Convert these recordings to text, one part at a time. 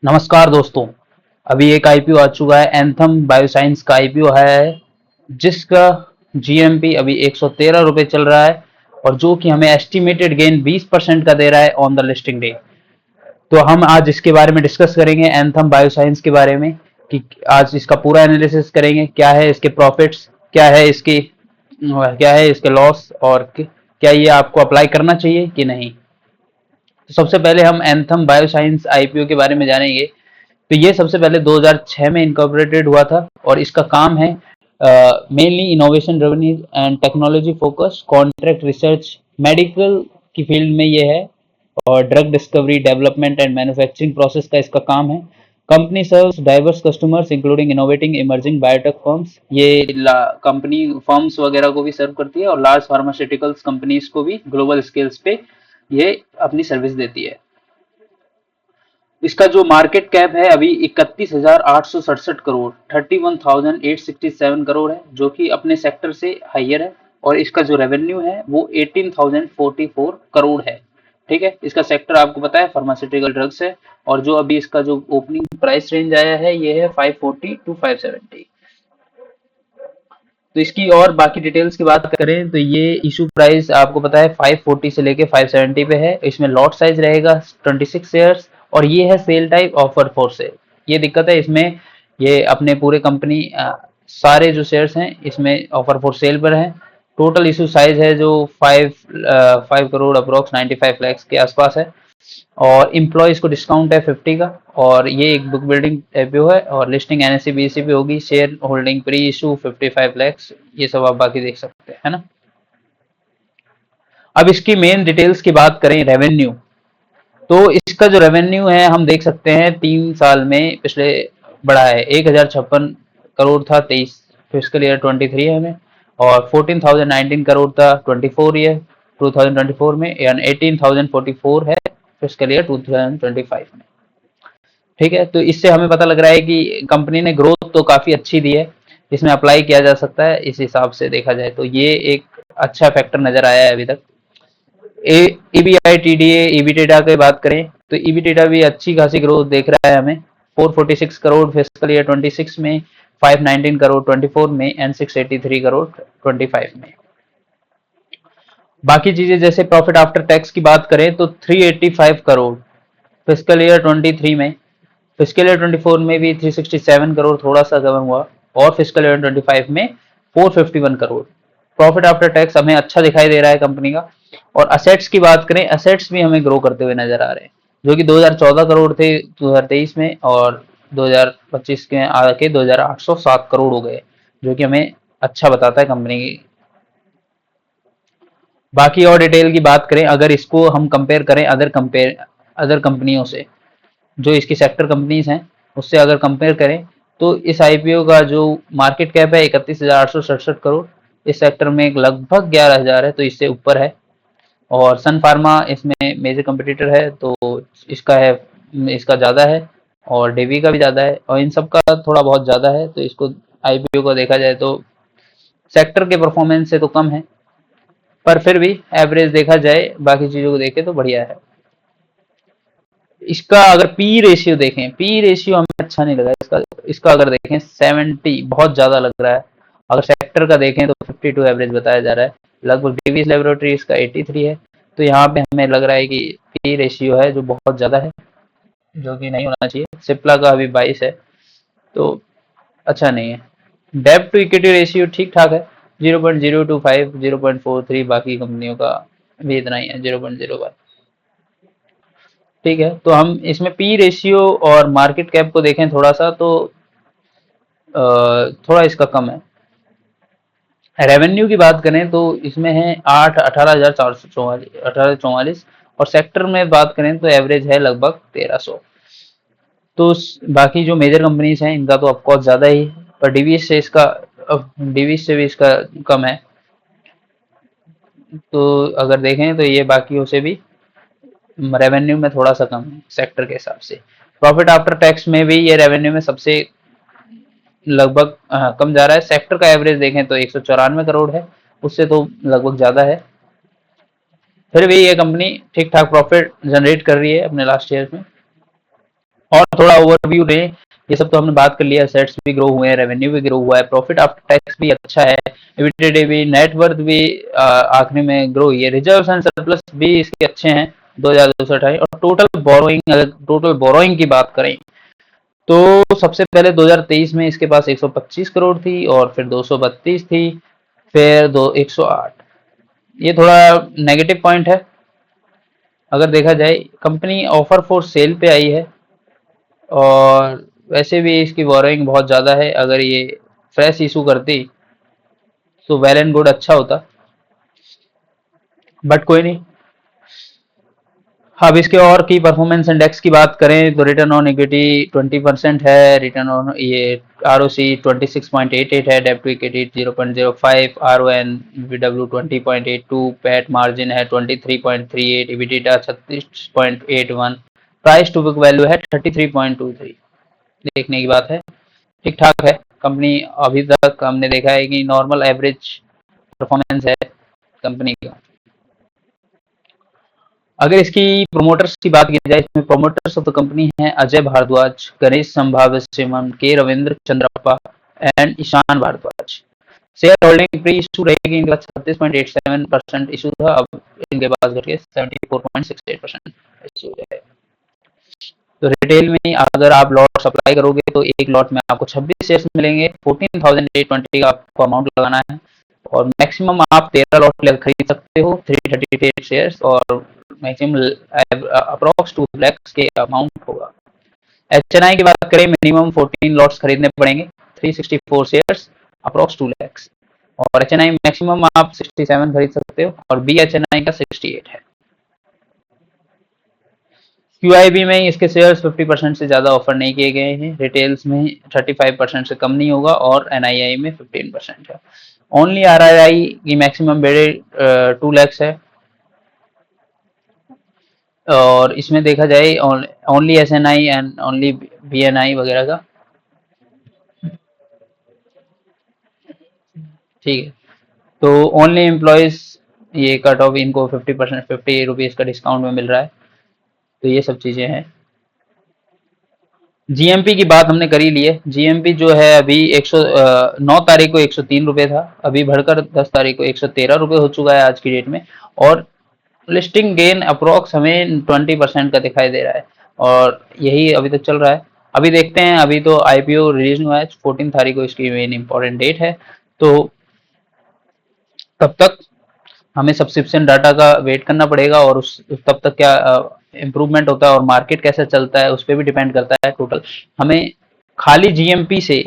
नमस्कार दोस्तों। अभी एक आईपीओ आ चुका है, एंथम बायोसाइंस का आईपीओ है, जिसका जीएमपी अभी ₹113 चल रहा है और जो कि हमें एस्टिमेटेड गेन 20% का दे रहा है ऑन द लिस्टिंग डे। तो हम आज इसके बारे में डिस्कस करेंगे, एंथम बायोसाइंस के बारे में, कि आज इसका पूरा एनालिसिस करेंगे। क्या है इसके प्रॉफिट्स, क्या है इसके लॉस, और क्या ये आपको अप्लाई करना चाहिए कि नहीं। तो सबसे पहले हम एंथम बायोसाइंस आईपीओ के बारे में जानेंगे। तो ये सबसे पहले 2006 में इनकॉर्पोरेटेड हुआ था और इसका काम है mainly innovation revenue and technology focus, contract research, medical की फील्ड में ये है, और drug discovery, development and manufacturing process का इसका काम है। Company serves diverse customers including innovating emerging biotech firms. ये कंपनी फर्म्स वगैरह को भी सर्व करती है और लार्ज फार्मास्यूटिकल्स कंपनीज को भी ग्लोबल स्केल्स पे ये अपनी सर्विस देती है। इसका जो मार्केट कैप है अभी 31,867 करोड़, 31,867 करोड़ है, जो कि अपने सेक्टर से हाइयर है। और इसका जो रेवेन्यू है वो 18,044 करोड़ है। ठीक है, इसका सेक्टर आपको पता है फार्मास्यूटिकल ड्रग्स है। और जो अभी इसका जो ओपनिंग प्राइस रेंज आया है ये है 540 टू 570। तो इसकी और बाकी डिटेल्स की बात करें तो ये इशू प्राइस आपको पता है 540 से लेके 570 पे है। इसमें लॉट साइज रहेगा 26 शेयर्स और ये है sale type offer for sale. ये दिक्कत है इसमें, ये अपने पूरे कंपनी सारे जो शेयर्स हैं इसमें ऑफर फॉर सेल पर है। टोटल इशू साइज है जो 5 करोड़ अप्रोक्स 95 लैक्स के आसपास है। और इम्प्लॉयज को डिस्काउंट है 50 का। और ये एक बुक बिल्डिंग आईपीओ है और लिस्टिंग एनएससी बीएससी पे होगी। Share holding pre issue 55 lakhs, ये सब आप बाकी देख सकते हैं, है ना। अब इसकी मेन डिटेल्स की बात करें, रेवेन्यू। तो इसका जो रेवेन्यू है हम देख सकते हैं 3 साल में पिछले बढ़ा है। 1,056 करोड़ था 23 फिजिकल ईयर 23 है में, और 14,019 करोड़ था 2024 में, यानी 18,044 है फिजिकल ईयर 2025 में। ठीक है, तो इससे हमें पता लग रहा है कि कंपनी ने ग्रोथ तो काफी अच्छी दी है। इसमें अप्लाई किया जा सकता है इस हिसाब से देखा जाए तो ये एक अच्छा फैक्टर नजर आया है अभी तक। ईबीआई टीडीए ईबीटेडा की बात करें तो ईबीटेडा भी अच्छी खासी ग्रोथ देख रहा है हमें। 446 करोड़ फिजिकल ईयर 26 में, 519 करोड़ 24 में एंड 683 करोड़ 25 में। बाकी चीजें जैसे प्रॉफिट आफ्टर टैक्स की बात करें तो 385 करोड़ फिजिकल ईयर 23 में, फिजिकल ईयर 24 में भी 367 करोड़, थोड़ा सा कम हुआ, और फिजिकल ईयर 25 में 451 करोड़। प्रॉफिट आफ्टर टैक्स हमें अच्छा दिखाई दे रहा है कंपनी का। और असेट्स की बात करें, असेट्स भी हमें ग्रो करते हुए नजर आ रहे हैं, जो कि 2014 करोड़ थे 2023 में, और 2025 के आके 2,807 करोड़ हो गए, जो कि हमें अच्छा बताता है कंपनी की। बाकी और डिटेल की बात करें, अगर इसको हम कंपेयर करें अदर कंपनियों से, जो इसकी सेक्टर कंपनीज हैं उससे अगर कंपेयर करें, तो इस आईपीओ का जो मार्केट कैप है 31,867 करोड़, इस सेक्टर में लगभग 11,000 है, तो इससे ऊपर है। और सन फार्मा इसमें मेजर कंपटीटर है, तो इसका है इसका ज़्यादा है, और डेवी का भी ज़्यादा है, और इन सब का थोड़ा बहुत ज़्यादा है। तो इसको आईपीओ को देखा जाए तो सेक्टर के परफॉर्मेंस से तो कम है, पर फिर भी एवरेज देखा जाए बाकी चीज़ों को देखें तो बढ़िया है। इसका अगर पी रेशियो देखें, पी रेशियो हमें अच्छा नहीं लगा इसका। इसका अगर देखें 70 बहुत ज्यादा लग रहा है। अगर सेक्टर का देखें तो 52 एवरेज बताया जा रहा है। लगभग डेविस लेबोरेटरी इसका 83 है। तो यहाँ पे हमें लग रहा है कि पी रेशियो है जो बहुत ज्यादा है, जो कि नहीं होना चाहिए। सिप्ला का अभी 22 है, तो अच्छा नहीं है। डेब्ट टू इक्विटी रेशियो ठीक ठाक है, 0.025, 0.43। बाकी कंपनियों का भी इतना ही है, 0.01। ठीक है, तो हम इसमें पी रेशियो और मार्केट कैप को देखें थोड़ा सा, तो थोड़ा इसका कम है। रेवेन्यू की बात करें तो इसमें है 18,444, और सेक्टर में बात करें तो एवरेज है लगभग 1,300। तो बाकी जो मेजर कंपनीज हैं इनका तो ऑफकोर्स ज़्यादा ही है, पर डीवीएस से भी इसका कम है। तो अगर देखें तो ये बाकियों से भी रेवेन्यू में थोड़ा सा कम है सेक्टर के हिसाब से। प्रॉफिट आफ्टर टैक्स में भी ये रेवेन्यू में सबसे लगभग कम जा रहा है। सेक्टर का एवरेज देखें तो 194 करोड़ है, उससे तो लगभग ज्यादा है। फिर भी ये कंपनी ठीक ठाक प्रॉफिट जनरेट कर रही है अपने लास्ट ईयर में। और थोड़ा ओवरव्यू दें, ये सब तो हमने बात कर लिया, सेट्स भी ग्रो हुए हैं, रेवेन्यू भी ग्रो हुआ है, प्रॉफिट आफ्टर टैक्स भी अच्छा है, एबिटेडे भी, नेटवर्थ भी आखिरी में ग्रो हुई है, रिजर्व्स एंड सरप्लस भी इसके अच्छे हैं 2228। और टोटल बोरोइंग, अगर टोटल बोरोइंग की बात करें तो सबसे पहले 2023 में इसके पास 125 करोड़ थी, और फिर 232 थी, फिर 108। ये थोड़ा नेगेटिव पॉइंट है। अगर देखा जाए, कंपनी ऑफर फॉर सेल पे आई है, और वैसे भी इसकी बोरोइंग बहुत ज़्यादा है, अगर ये फ्रेश इशू करती तो वेल एंड गुड, अच्छा होता, बट कोई नहीं। अब इसके और की परफॉर्मेंस इंडेक्स की बात करें तो रिटर्न ऑन इक्विटी 20% है, रिटर्न ऑन ये आरओसी 26.88 है, डेब्ट to equity 0.05, RONW 20.82, PAT margin है 23.38, EBITDA 36.81, price to book value है 33.23। देखने की बात है, ठीक ठाक है कंपनी। अभी तक हमने देखा है कि नॉर्मल एवरेज परफॉर्मेंस है कंपनी का। अगर इसकी प्रोमोटर्स की बात की जाए, इसमें प्रोमोटर्स ऑफ द कंपनी हैं अजय भारद्वाज, गणेश संभाव्य सिमन, K Ravindra Chandrappa and Ishan Bhardwaj. Share holding pre issue रहेगी इनके पास 36.87% इशू था, अब इनके पास घट के 74.68% इशू है। तो रिटेल में अगर आप लॉट सप्लाई करोगे तो एक लॉट में आपको 26 शेयर्स मिलेंगे, 14,820 का आपको अमाउंट लगाना है, और मैक्सिमम आप 13 लॉट खरीद सकते हो, 338 शेयर्स, और मैक्सिमम अप्रोक्स 2 लाख के अमाउंट होगा। एचएनआई की बात करें, मिनिमम 14 लॉट्स खरीदने पड़ेंगे, 364 शेयर्स, अप्रोक्स 2 लाख, और एचएनआई मैक्सिमम आप 67 खरीद सकते हो, और बी एचएनआई का 68 है। क्यूआईबी में इसके शेयर्स 50% से ज़्यादा ऑफर नहीं किए गए हैं, रिटेल्स में 35% से कम नहीं होगा, और एनआईआई में 15% है। ओनली आरआरआई की मैक्सिमम बेड़े 2 लैक्स है, और इसमें देखा जाए ओनली एसएनआई एंड ओनली बीएनआई वगैरह का, ठीक है। तो ओनली एम्प्लॉयज ये कट ऑफ इनको 50%, 50 रुपीज़ का डिस्काउंट में मिल रहा है। तो ये सब चीज़ें हैं। जीएमपी की बात हमने कर ही ली है। जीएमपी जो है अभी 9 तारीख को 103 रुपये था, अभी बढ़कर 10 तारीख को 113 रुपये हो चुका है आज की डेट में, और लिस्टिंग गेन अप्रोक्स हमें 20% का दिखाई दे रहा है, और यही अभी तक चल रहा है। अभी देखते हैं, अभी तो आईपीओ रिलीज हुआ है, 14 तारीख को इसकी मेन इंपॉर्टेंट डेट है, तो तब तक हमें सब्सक्रिप्शन डाटा का वेट करना पड़ेगा, और उस तब तक क्या इम्प्रूवमेंट होता है और मार्केट कैसे चलता है उस पर भी डिपेंड करता है। टोटल हमें खाली जीएमपी से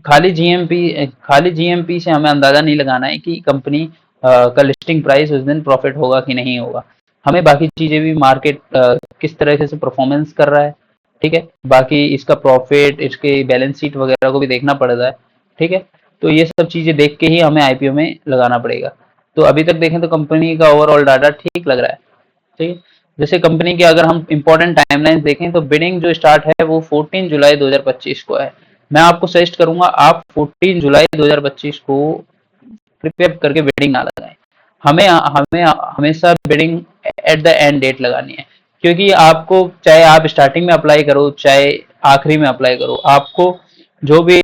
खाली जीएमपी से हमें अंदाजा नहीं लगाना है कि कंपनी का लिस्टिंग प्राइस उस दिन प्रॉफिट होगा कि नहीं होगा। हमें बाकी चीजें भी, मार्केट किस तरह से परफॉर्मेंस कर रहा है, ठीक है, बाकी इसका प्रॉफिट, इसके बैलेंस शीट वगैरह को भी देखना पड़ता है, ठीक है। तो ये सब चीजें देख के ही हमें आईपीओ में लगाना पड़ेगा। तो अभी तक देखें तो कंपनी का ओवरऑल डाटा ठीक लग रहा है, ठीक है। जैसे कंपनी की अगर हम इंपॉर्टेंट टाइमलाइन देखें तो बिडिंग जो स्टार्ट है वो 14 जुलाई 2025 को है। मैं आपको सजेस्ट करूंगा आप 14 जुलाई 2025 को प्रिपेयर करके बिडिंग ना लगाएं। हमें हमें हमेशा bidding at the end date लगानी है, क्योंकि आपको चाहे आप स्टार्टिंग में अप्लाई करो चाहे आखिरी में अप्लाई करो, आपको जो भी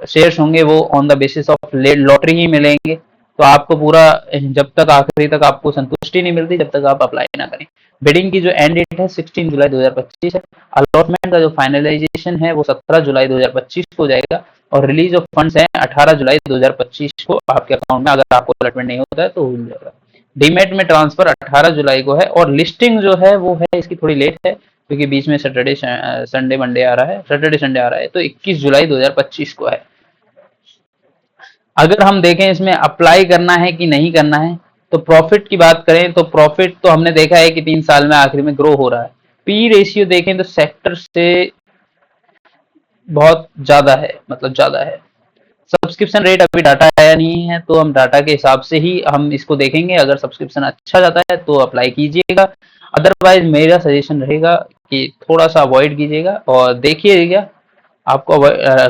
शेयर्स होंगे वो on the basis of lottery ही मिलेंगे। तो आपको पूरा, जब तक आखिरी तक आपको संतुष्टि नहीं मिलती जब तक आप अप्लाई ना करें। बिडिंग की जो एंड डेट है 16 जुलाई 2025 है। अलॉटमेंट का जो फाइनलाइजेशन है वो 17 जुलाई 2025 को हो जाएगा, और रिलीज ऑफ फंड्स है 18 जुलाई 2025 को आपके अकाउंट में, अगर आपको अलॉटमेंट नहीं होता है तो हो जाएगा। डीमेट में ट्रांसफर 18 जुलाई को है, और लिस्टिंग जो है वो है इसकी थोड़ी लेट है, क्योंकि बीच में सैटरडे संडे मंडे आ रहा है, सैटरडे संडे आ रहा है, तो 21 जुलाई 2025 को है। अगर हम देखें इसमें अप्लाई करना है कि नहीं करना है, तो प्रॉफिट की बात करें तो प्रॉफिट तो हमने देखा है कि 3 साल में आखिर में ग्रो हो रहा है। पी रेशियो देखें तो सेक्टर से बहुत ज्यादा है, मतलब ज्यादा है। सब्सक्रिप्शन रेट अभी डाटा आया नहीं है, तो हम डाटा के हिसाब से ही हम इसको देखेंगे। अगर सब्सक्रिप्शन अच्छा जाता है तो अप्लाई कीजिएगा, अदरवाइज मेरा सजेशन रहेगा कि थोड़ा सा अवॉइड कीजिएगा और देखिएगा। आपको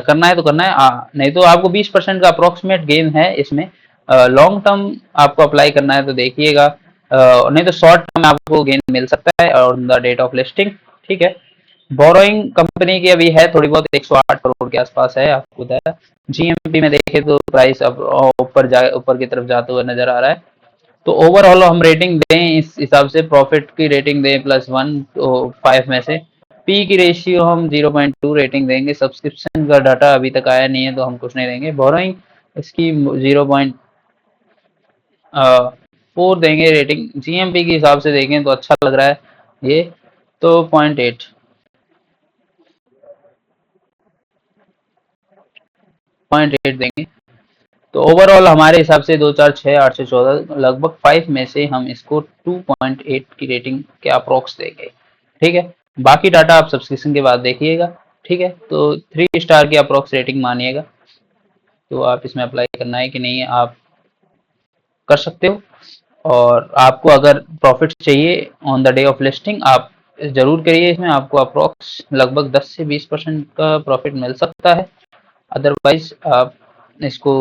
करना है तो करना है, नहीं तो आपको 20% का अप्रोक्सीमेट गेन है इसमें। लॉन्ग टर्म आपको अप्लाई करना है तो देखिएगा, नहीं तो शॉर्ट टर्म आपको गेन मिल सकता है on the date of listing. ठीक है। बोरोइंग कंपनी की अभी है थोड़ी बहुत, 108 करोड़ के आसपास है, आपको बताया। जीएमपी में देखे तो प्राइस अब ऊपर की तरफ जाते हुए नजर आ रहा है। तो ओवरऑल हम रेटिंग दें इस हिसाब से, प्रॉफिट की रेटिंग दें +1 तो 5 में से। पी की रेशियो हम 0.2 रेटिंग देंगे। सब्सक्रिप्शन का डाटा अभी तक आया नहीं है तो हम कुछ नहीं देंगे। बोरोइंग इसकी 0.4 देंगे रेटिंग। जीएमपी के हिसाब से देखें तो अच्छा लग रहा है ये, तो 0.8 0.8 देंगे। तो ओवरऑल हमारे हिसाब से 2 4 6 8 से 14 लगभग 5 में से हम इसको 2.8 की रेटिंग के अप्रोक्स देंगे। ठीक है, बाकी डाटा आप सब्सक्रिप्शन के बाद देखिएगा। ठीक है, तो 3 स्टार की अप्रोक्स रेटिंग मानिएगा। तो आप इसमें अप्लाई करना है कि नहीं, आप कर सकते हो। और आपको अगर प्रॉफिट चाहिए on the day of listing, आप जरूर करिए। इसमें आपको अप्रोक्स लगभग 10 से 20% का प्रॉफिट मिल सकता है। अदरवाइज आप इसको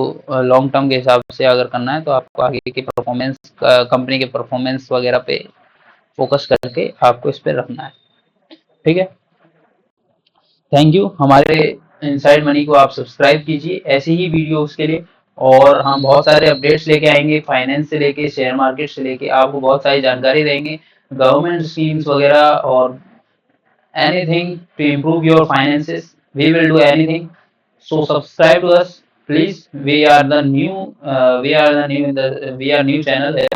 लॉन्ग टर्म के हिसाब से अगर करना है तो आपको आगे की परफॉर्मेंस, कंपनी के परफॉर्मेंस वगैरह पे फोकस करके आपको इस पे रखना है। ठीक है, थैंक यू। हमारे इनसाइड मनी को आप सब्सक्राइब कीजिए ऐसी ही वीडियोस के लिए। और हम बहुत सारे अपडेट्स लेके आएंगे, फाइनेंस से लेके शेयर मार्केट से लेके आपको बहुत सारी जानकारी देंगे, गवर्नमेंट स्कीम्स वगैरह, और anything to improve your finances. We will do anything. So subscribe to us, please. We are new channel here.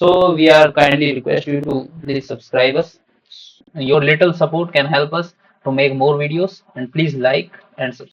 So we are kindly request you to please subscribe us. Your little support can help us to make more videos, and please like and subscribe.